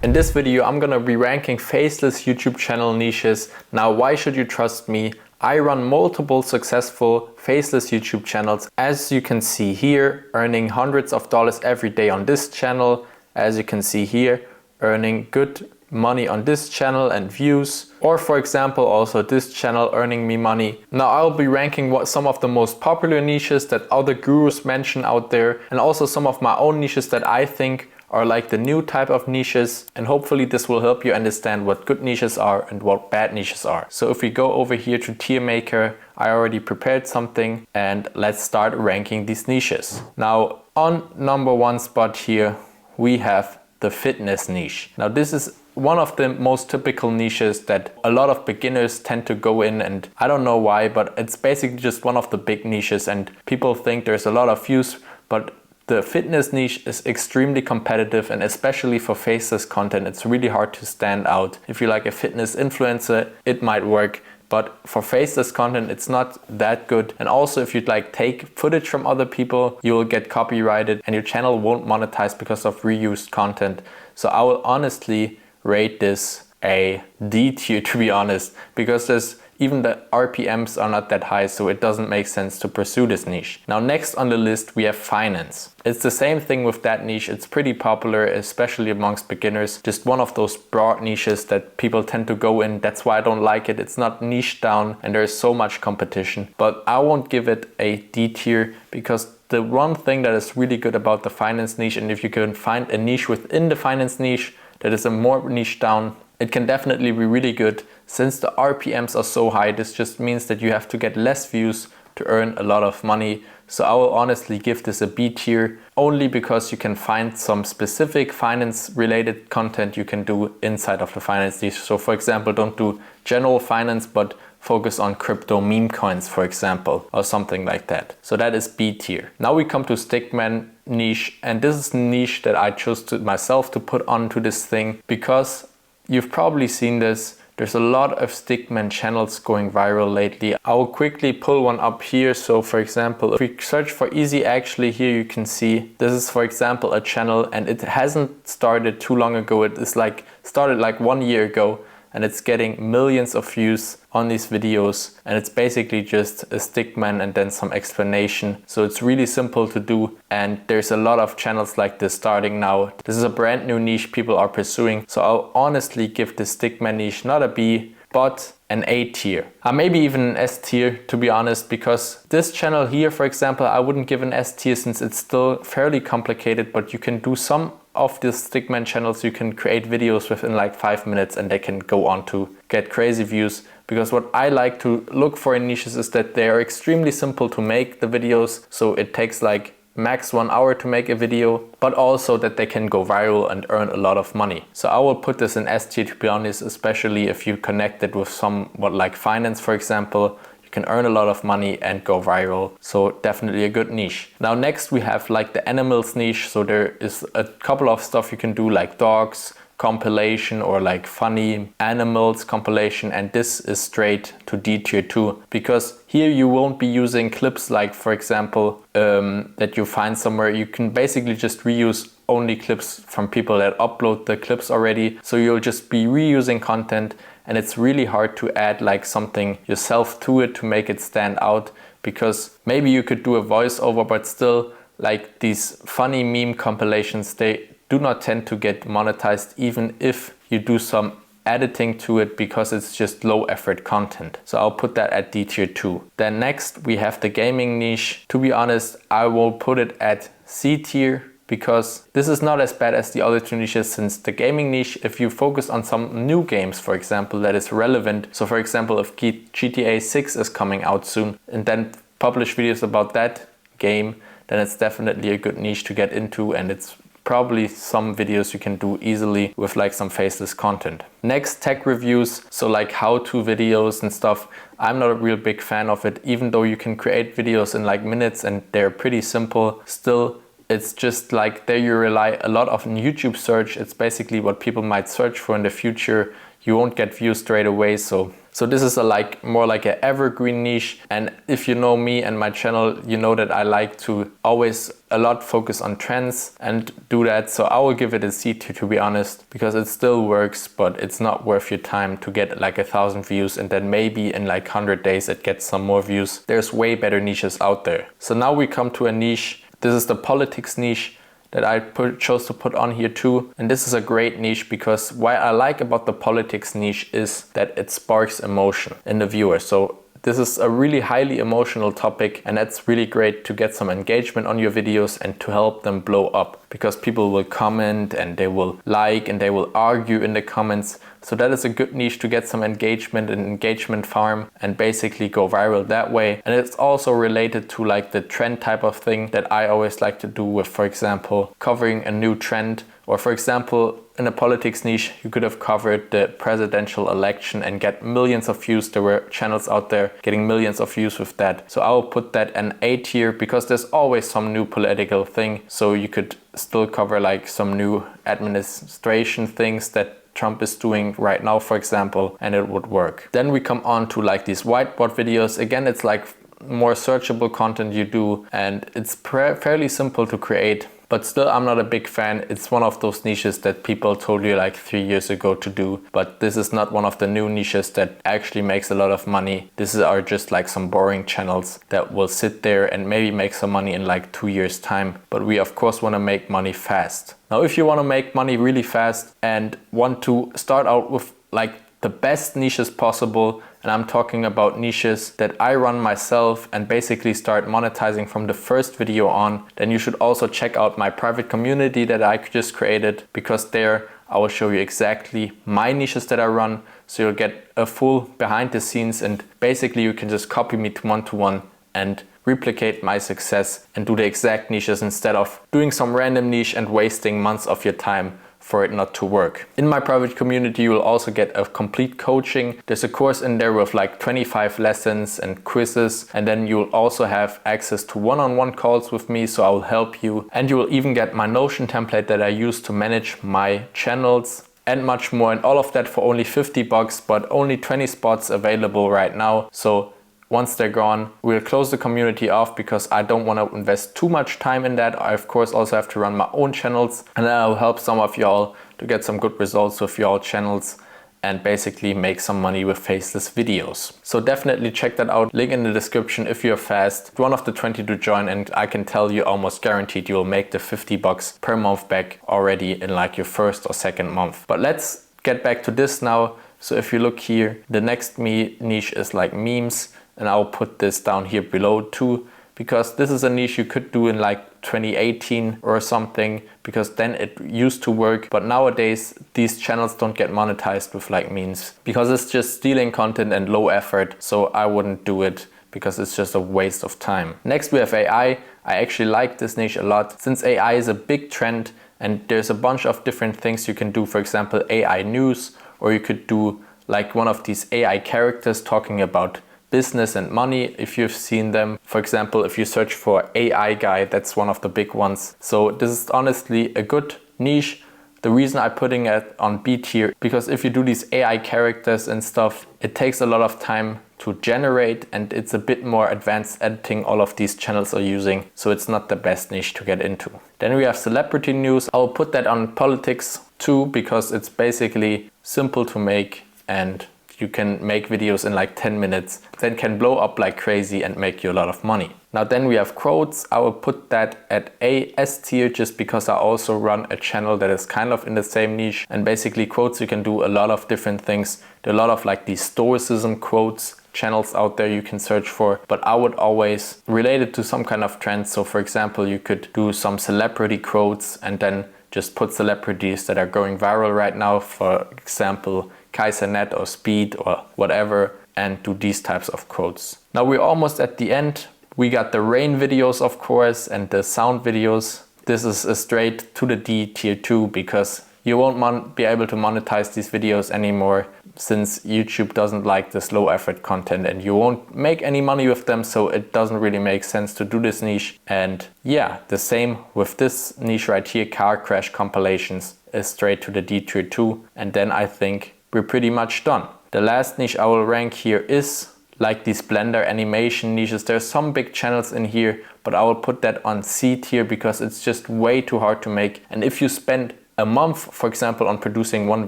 In this video, I'm gonna be ranking faceless YouTube channel niches. Now, why should you trust me? I run multiple successful faceless YouTube channels. As you can see here, earning hundreds of dollars every day on this channel. As you can see here, earning good money on this channel and views. Or for example, also this channel earning me money. Now I'll be ranking some of the most popular niches that other gurus mention out there, and also some of my own niches that I think are like the new type of niches, and hopefully this will help you understand what good niches are and what bad niches are. So if we go over here to tier maker, I already prepared something, and let's start ranking these niches. Now on number one spot here, we have the fitness niche. Now this is one of the most typical niches that a lot of beginners tend to go in, and I don't know why, but it's basically just one of the big niches and people think there's a lot of views, but the fitness niche is extremely competitive, and especially for faceless content, it's really hard to stand out. If you're like a fitness influencer, it might work, but for faceless content, it's not that good. And also if you'd like take footage from other people, you will get copyrighted and your channel won't monetize because of reused content. So I will honestly rate this a D tier, to be honest, because even the RPMs are not that high, so it doesn't make sense to pursue this niche. Now next on the list we have finance. It's the same thing with that niche. It's pretty popular, especially amongst beginners. Just one of those broad niches that people tend to go in. That's why I don't like it. It's not niche down and there's so much competition. But I won't give it a D tier, because the one thing that is really good about the finance niche, and if you can find a niche within the finance niche that is a more niche down, it can definitely be really good. Since the RPMs are so high, this just means that you have to get less views to earn a lot of money. So I will honestly give this a B tier, only because you can find some specific finance related content you can do inside of the finance niche. So for example, don't do general finance, but focus on crypto meme coins, for example, or something like that. So that is B tier. Now we come to stickman niche, and this is a niche that I chose myself to put onto this thing, because you've probably seen this. There's a lot of stickman channels going viral lately. I will quickly pull one up here. So for example, if we search for easy, actually here you can see this is for example a channel, and it hasn't started too long ago. It is like started like 1 year ago, and it's getting millions of views on these videos, and it's basically just a stickman and then some explanation. So it's really simple to do, and there's a lot of channels like this starting now. This is a brand new niche people are pursuing, so I'll honestly give the stickman niche not a B, but an A tier. Maybe even an S tier, to be honest, because this channel here, for example, I wouldn't give an S tier since it's still fairly complicated, but you can do some of these stickman channels, you can create videos within like 5 minutes and they can go on to get crazy views. Because what I like to look for in niches is that they are extremely simple to make the videos, so it takes like max 1 hour to make a video, but also that they can go viral and earn a lot of money. So I will put this in S tier, to be honest, especially if you connect it with somewhat like finance, for example. You can earn a lot of money and go viral, so definitely a good niche. Now next we have like the animals niche. So there is a couple of stuff you can do, like dogs compilation or like funny animals compilation, and this is straight to D tier 2, because here you won't be using clips like, for example, that you find somewhere. You can basically just reuse only clips from people that upload the clips already, so you'll just be reusing content, and it's really hard to add like something yourself to it to make it stand out, because maybe you could do a voiceover, but still like these funny meme compilations, they do not tend to get monetized even if you do some editing to it, because it's just low effort content. So I'll put that at D tier 2. Then next we have the gaming niche. To be honest, I will put it at C tier, because this is not as bad as the other two niches, since the gaming niche, if you focus on some new games, for example, that is relevant. So for example, if GTA 6 is coming out soon and then publish videos about that game, then it's definitely a good niche to get into, and it's probably some videos you can do easily with like some faceless content. Next, tech reviews, so like how-to videos and stuff. I'm not a real big fan of it, even though you can create videos in like minutes and they're pretty simple. Still, it's just like there you rely a lot on YouTube search. It's basically what people might search for in the future. You won't get views straight away, so this is more like an evergreen niche. And if you know me and my channel, you know that I like to always a lot focus on trends and do that. So I will give it a C tier, to be honest, because it still works, but it's not worth your time to get like 1,000 views and then maybe in like 100 days it gets some more views. There's way better niches out there. So now we come to a niche. This is the politics niche that I chose to put on here too. And this is a great niche because what I like about the politics niche is that it sparks emotion in the viewer. So this is a really highly emotional topic, and that's really great to get some engagement on your videos and to help them blow up, because people will comment and they will like and they will argue in the comments. So that is a good niche to get some engagement and engagement farm and basically go viral that way. And it's also related to like the trend type of thing that I always like to do with, for example, covering a new trend. Or for example, in a politics niche, you could have covered the presidential election and get millions of views. There were channels out there getting millions of views with that. So I will put that an A tier because there's always some new political thing. So you could still cover like some new administration things that Trump is doing right now, for example, and it would work. Then we come on to like these whiteboard videos. Again, it's like more searchable content you do, and it's fairly simple to create. But still, I'm not a big fan. It's one of those niches that people told you like 3 years ago to do. But this is not one of the new niches that actually makes a lot of money. This are just like some boring channels that will sit there and maybe make some money in like 2 years time. But we of course want to make money fast. Now, if you want to make money really fast and want to start out with like the best niches possible, and I'm talking about niches that I run myself and basically start monetizing from the first video on, then you should also check out my private community that I just created, because there I will show you exactly my niches that I run. So you'll get a full behind the scenes, and basically you can just copy me to one and replicate my success and do the exact niches instead of doing some random niche and wasting months of your time for it not to work. In my private community, you will also get a complete coaching. There's a course in there with like 25 lessons and quizzes, and then you will also have access to one-on-one calls with me, so I will help you. And you will even get my Notion template that I use to manage my channels and much more, and all of that for only $50, but only 20 spots available right now. So once they're gone, we'll close the community off because I don't want to invest too much time in that. I of course also have to run my own channels, and then I'll help some of y'all to get some good results with y'all channels and basically make some money with faceless videos. So definitely check that out. Link in the description if you're fast. One of the 20 to join, and I can tell you almost guaranteed you will make the $50 per month back already in like your first or second month. But let's get back to this now. So if you look here, the next niche is like memes. And I'll put this down here below too, because this is a niche you could do in like 2018 or something, because then it used to work. But nowadays these channels don't get monetized with like memes because it's just stealing content and low effort. So I wouldn't do it because it's just a waste of time. Next we have AI. I actually like this niche a lot since AI is a big trend and there's a bunch of different things you can do. For example, AI news, or you could do like one of these AI characters talking about business and money, if you've seen them. For example, if you search for AI guy, that's one of the big ones. So this is honestly a good niche. The reason I'm putting it on B tier, because if you do these AI characters and stuff, it takes a lot of time to generate and it's a bit more advanced editing all of these channels are using. So it's not the best niche to get into. Then we have celebrity news. I'll put that on politics too, because it's basically simple to make and you can make videos in like 10 minutes, then can blow up like crazy and make you a lot of money. Now then we have quotes. I will put that at S tier just because I also run a channel that is kind of in the same niche. And basically quotes, you can do a lot of different things. There are a lot of like these stoicism quotes channels out there you can search for, but I would always relate it to some kind of trend. So for example, you could do some celebrity quotes and then just put celebrities that are going viral right now, for example, Kaisernet or Speed or whatever, and do these types of quotes. Now we're almost at the end. We got the rain videos, of course, and the sound videos. This is a straight to the D tier 2 because you won't be able to monetize these videos anymore since YouTube doesn't like this low effort content and you won't make any money with them, so it doesn't really make sense to do this niche. And yeah, the same with this niche right here, car crash compilations, is straight to the D tier 2, and then I think we're pretty much done. The last niche I will rank here is like these Blender animation niches. There's some big channels in here, but I will put that on C tier because it's just way too hard to make. And if you spend a month, for example, on producing one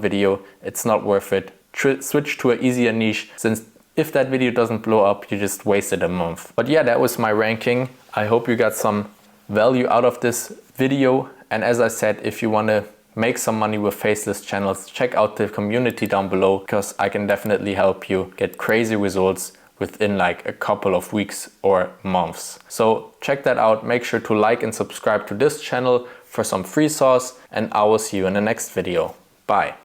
video, it's not worth it. Switch to an easier niche, since if that video doesn't blow up, you just wasted a month. But yeah, that was my ranking. I hope you got some value out of this video. And as I said, if you want to make some money with faceless channels, check out the community down below, because I can definitely help you get crazy results within like a couple of weeks or months. So check that out. Make sure to like and subscribe to this channel for some free sauce, and I will see you in the next video. Bye.